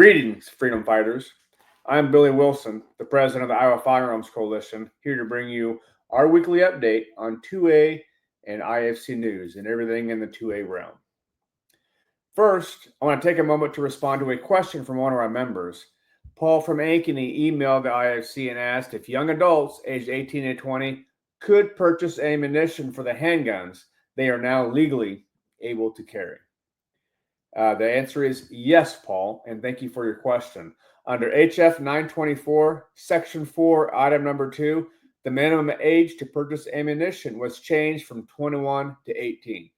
Greetings, freedom fighters. I'm Billy Wilson, the president of the Iowa Firearms Coalition, here to bring you our weekly update on 2A and IFC news and everything in the 2A realm. First, I want to take a moment to respond to a question from one of our members. Paul from Ankeny emailed the IFC and asked if young adults aged 18 to 20 could purchase ammunition for the handguns they are now legally able to carry. The answer is yes, Paul, and thank you for your question. Under HF 924, Section 4, Item Number 2, the minimum age to purchase ammunition was changed from 21 to 18.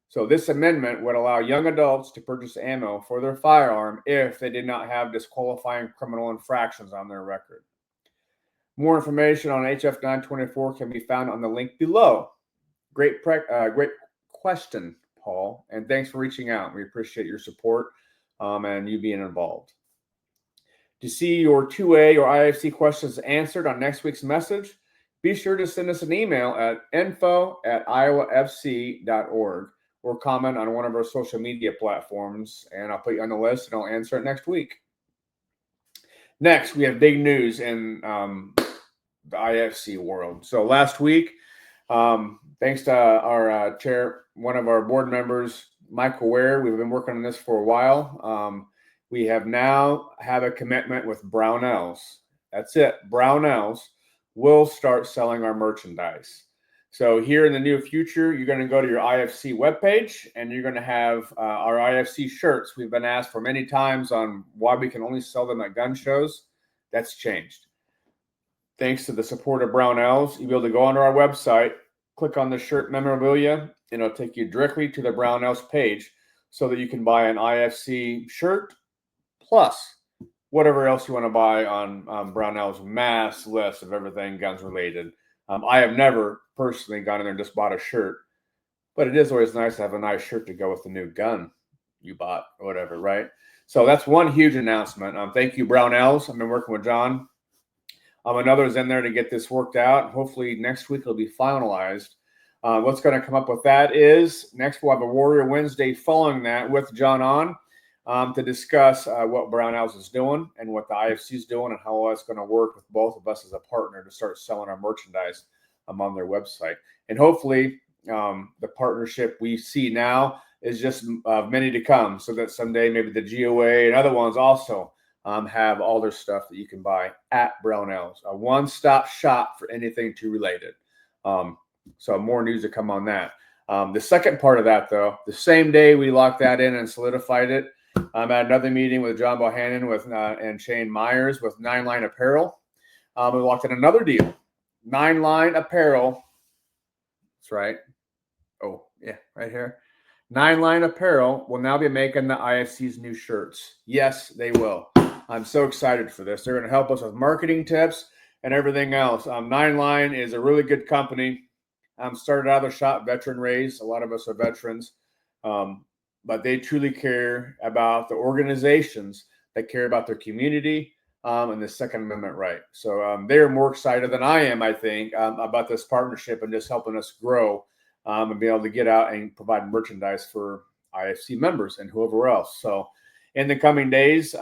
So this amendment would allow young adults to purchase ammo for their firearm if they did not have disqualifying criminal infractions on their record. More information on HF 924 can be found on the link below. Great question, Paul, and thanks for reaching out. We appreciate your support and you being involved. To see your 2A or IFC questions answered on next week's message, be sure to send us an email at info@iowafc.org or comment on one of our social media platforms, and I'll put you on the list and I'll answer it next week. Next, we have big news in the IFC world. So last week, thanks to our chair, one of our board members, Michael Ware, we've been working on this for a while. We have now have a commitment with Brownells. That's it. Brownells will start selling our merchandise. So here in the near future, you're going to go to your IFC webpage and you're going to have our IFC shirts. We've been asked for many times on why we can only sell them at gun shows. That's changed. Thanks to the support of Brownells, you'll be able to go onto our website, click on the shirt memorabilia, and it'll take you directly to the Brownells page so that you can buy an IFC shirt plus whatever else you want to buy on Brownell's mass list of everything guns related. I have never personally gone in there and just bought a shirt, but it is always nice to have a nice shirt to go with the new gun you bought or whatever, right? So that's one huge announcement. Thank you, Brownells. I've been working with John and others in there to get this worked out. Hopefully next week it'll be finalized. What's going to come up with that is next we'll have a Warrior Wednesday following that with John on to discuss what Brownells is doing and what the IFC is doing and how it's going to work with both of us as a partner to start selling our merchandise on their website. And hopefully the partnership we see now is just many to come, so that someday maybe the GOA and other ones also have all their stuff that you can buy at Brownells, a one-stop shop for anything to related. So more news to come on that. The second part of that, though, the same day we locked that in and solidified it, I'm at another meeting with John Bohannon and Shane Myers with 9 Line Apparel. We locked in another deal. 9 Line Apparel. That's right. Oh, yeah, right here. 9 Line Apparel will now be making the IFC's new shirts. Yes, they will. I'm so excited for this. They're going to help us with marketing tips and everything else. 9 Line is a really good company. Started out of the shop, veteran raised. A lot of us are veterans. But they truly care about the organizations that care about their community and the Second Amendment right. So they're more excited than I am, I think, about this partnership and just helping us grow and be able to get out and provide merchandise for IFC members and whoever else. So in the coming days,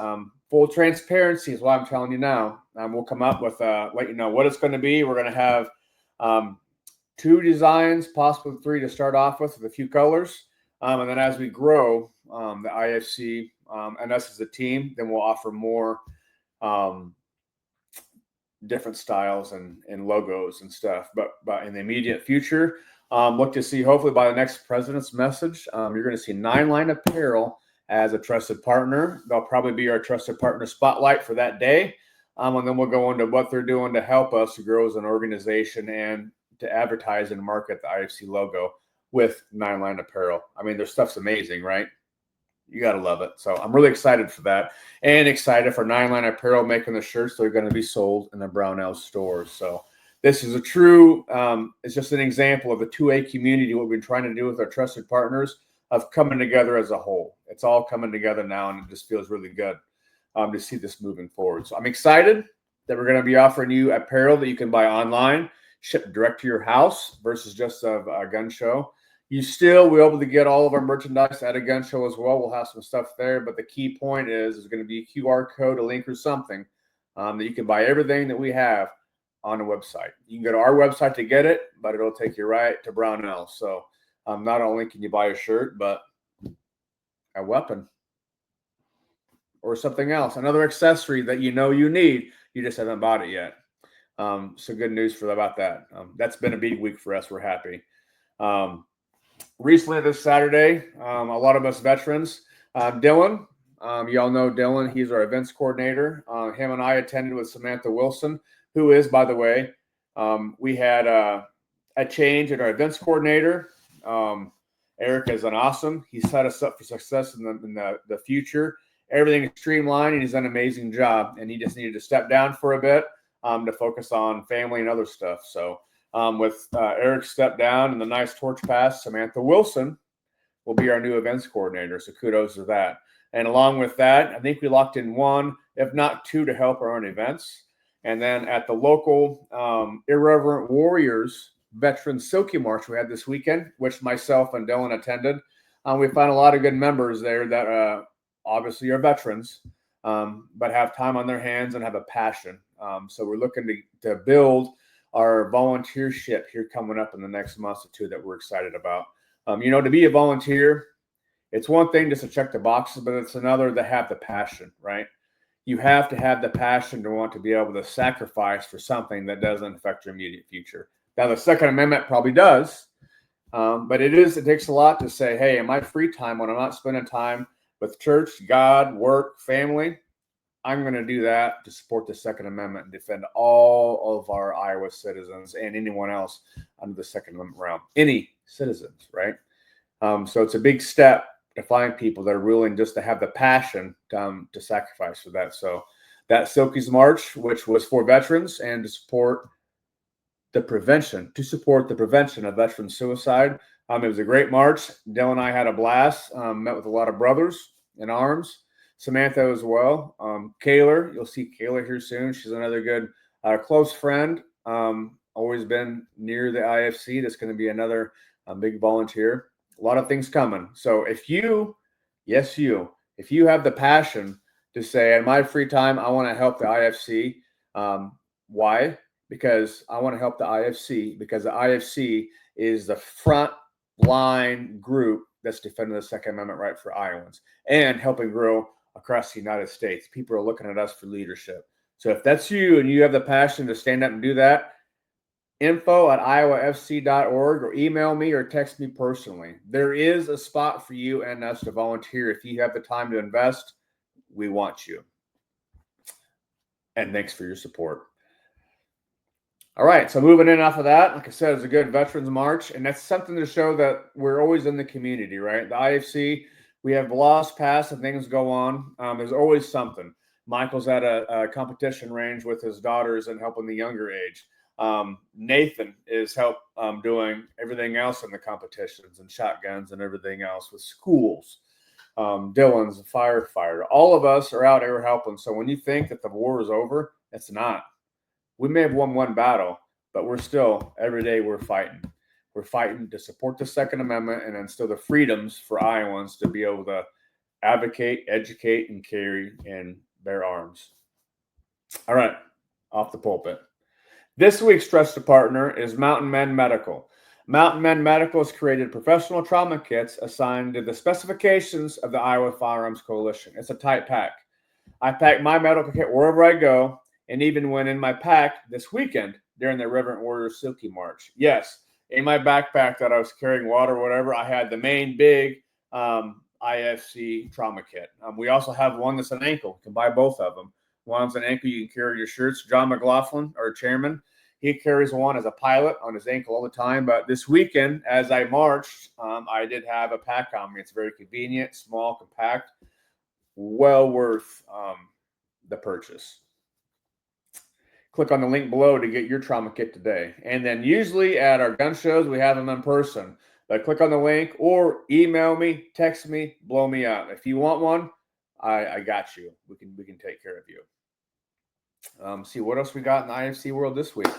full transparency is what I'm telling you now. We'll come up with, let you know what it's going to be. We're going to have 2 designs, possibly 3 to start off with a few colors. And then as we grow the IFC and us as a team, then we'll offer more different styles and logos and stuff. But in the immediate future, look to see, hopefully by the next President's Message, you're going to see 9 Line Apparel as a trusted partner. They'll probably be our trusted partner spotlight for that day. And then we'll go into what they're doing to help us to grow as an organization and to advertise and market the IFC logo with 9 Line Apparel. I mean, their stuff's amazing, right? You got to love it. So I'm really excited for that and excited for 9 Line Apparel making the shirts that are going to be sold in the Brownells stores. So this is a true, it's just an example of the 2A community, what we've been trying to do with our trusted partners of coming together as a whole. It's all coming together now, and it just feels really good to see this moving forward. So I'm excited that we're going to be offering you apparel that you can buy online, shipped direct to your house versus just a gun show. You still will be able to get all of our merchandise at a gun show as well. We'll have some stuff there, but the key point is there's going to be a QR code, a link, or something that you can buy everything that we have on the website. You can go to our website to get it, but it'll take you right to Brownell. So not only can you buy a shirt, but a weapon or something else, another accessory that you know you need. You just haven't bought it yet. So good news about that. That's been a big week for us. We're happy. Recently this Saturday, a lot of us veterans, Dillon, y'all know Dillon. He's our events coordinator. Him and I attended with Samantha Wilson, who is, by the way, we had a change in our events coordinator. Eric is an awesome. He set us up for success in the future. Everything is streamlined, and he's done an amazing job. And he just needed to step down for a bit to focus on family and other stuff. So with Eric step down and the nice torch pass, Samantha Wilson will be our new events coordinator. So kudos to that. And along with that, I think we locked in one, if not two, to help our own events. And then at the local Irreverent Warriors Veteran Silky March we had this weekend, which myself and Dillon attended, we found a lot of good members there that obviously are veterans, but have time on their hands and have a passion. So we're looking to build our volunteership here coming up in the next month or two that we're excited about. To be a volunteer, it's one thing just to check the boxes, but it's another to have the passion, right? You have to have the passion to want to be able to sacrifice for something that doesn't affect your immediate future. Now, the Second Amendment probably does, but it takes a lot to say, hey, in my free time, when I'm not spending time with church, God, work, family, I'm going to do that to support the Second Amendment and defend all of our Iowa citizens and anyone else under the Second Amendment realm. Any citizens, right? So it's a big step to find people that are willing just to have the passion to sacrifice for that. So that Silky's March, which was for veterans and to support the prevention of veteran suicide. It was a great march. Dale and I had a blast, met with a lot of brothers in arms. Samantha as well. Kayla, you'll see Kayla here soon. She's another good close friend. Always been near the IFC. That's going to be another big volunteer. A lot of things coming. So if you have the passion to say, in my free time, I want to help the IFC. Why? Because I want to help the IFC, because the IFC is the front line group that's defending the Second Amendment right for Iowans and helping grow across the United States. People are looking at us for leadership. So if that's you and you have the passion to stand up and do that, info@iowafc.org, or email me or text me personally. There is a spot for you and us to volunteer. If you have the time to invest, we want you. And thanks for your support. All right, so moving in off of that, like I said, it's a good Veterans March, and that's something to show that we're always in the community, right? The IFC, we have lost past and things go on. There's always something. Michael's at a competition range with his daughters and helping the younger age. Nathan is doing everything else in the competitions and shotguns and everything else with schools. Dillon's a firefighter. All of us are out there helping. So when you think that the war is over, it's not. We may have won one battle, but we're still, every day we're fighting. We're fighting to support the Second Amendment and instill the freedoms for Iowans to be able to advocate, educate, and carry and bear arms. All right, off the pulpit. This week's trusted partner is Mountain Men Medical. Mountain Men Medical has created professional trauma kits assigned to the specifications of the Iowa Firearms Coalition. It's a tight pack. I pack my medical kit wherever I go, and even when in my pack this weekend during the Reverend Warrior Silky March. Yes, in my backpack that I was carrying water or whatever, I had the main big IFC trauma kit. We also have one that's an ankle. You can buy both of them. One's an ankle, you can carry your shirts. John McLaughlin, our chairman, he carries one as a pilot on his ankle all the time. But this weekend, as I marched, I did have a pack on me. It's very convenient, small, compact, well worth the purchase. Click on the link below to get your trauma kit today. And then usually at our gun shows, we have them in person. But click on the link or email me, text me, blow me up. If you want one, I got you. We can take care of you. See what else we got in the IFC world this week.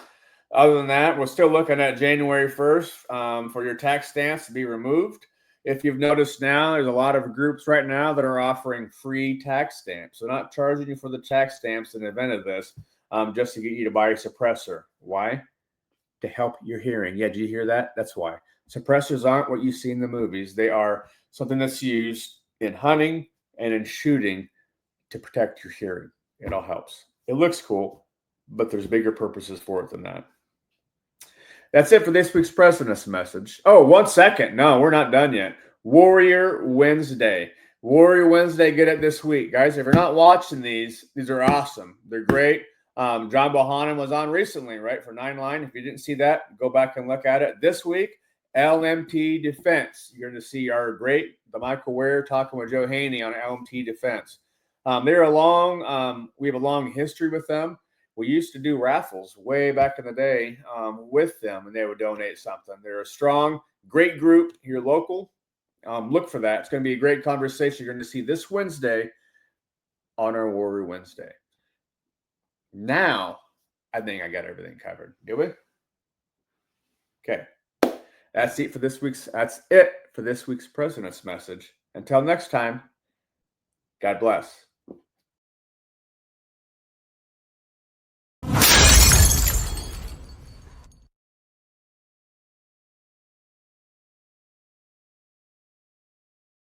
Other than that, we're still looking at January 1st for your tax stamps to be removed. If you've noticed now, there's a lot of groups right now that are offering free tax stamps. They're not charging you for the tax stamps in the event of this, just to get you to buy a suppressor. Why? To help your hearing. Yeah, did you hear that? That's why. Suppressors aren't what you see in the movies. They are something that's used in hunting and in shooting to protect your hearing. It all helps. It looks cool, but there's bigger purposes for it than that. That's it for this week's President's Message. Oh, 1 second. No, we're not done yet. Warrior Wednesday. Warrior Wednesday, get it this week. Guys, if you're not watching these are awesome. They're great. John Bohannon was on recently, right, for 9 Line. If you didn't see that, go back and look at it. This week, LMT Defense. You're going to see our great, the Michael Ware, talking with Joe Haney on LMT Defense. They're a long, we have a long history with them. We used to do raffles way back in the day with them, and they would donate something. They're a strong, great group here local. Look for that. It's going to be a great conversation you're going to see this Wednesday on our Warrior Wednesday. Now, I think I got everything covered. Do we? Okay. That's it for this week's President's Message. Until next time, God bless.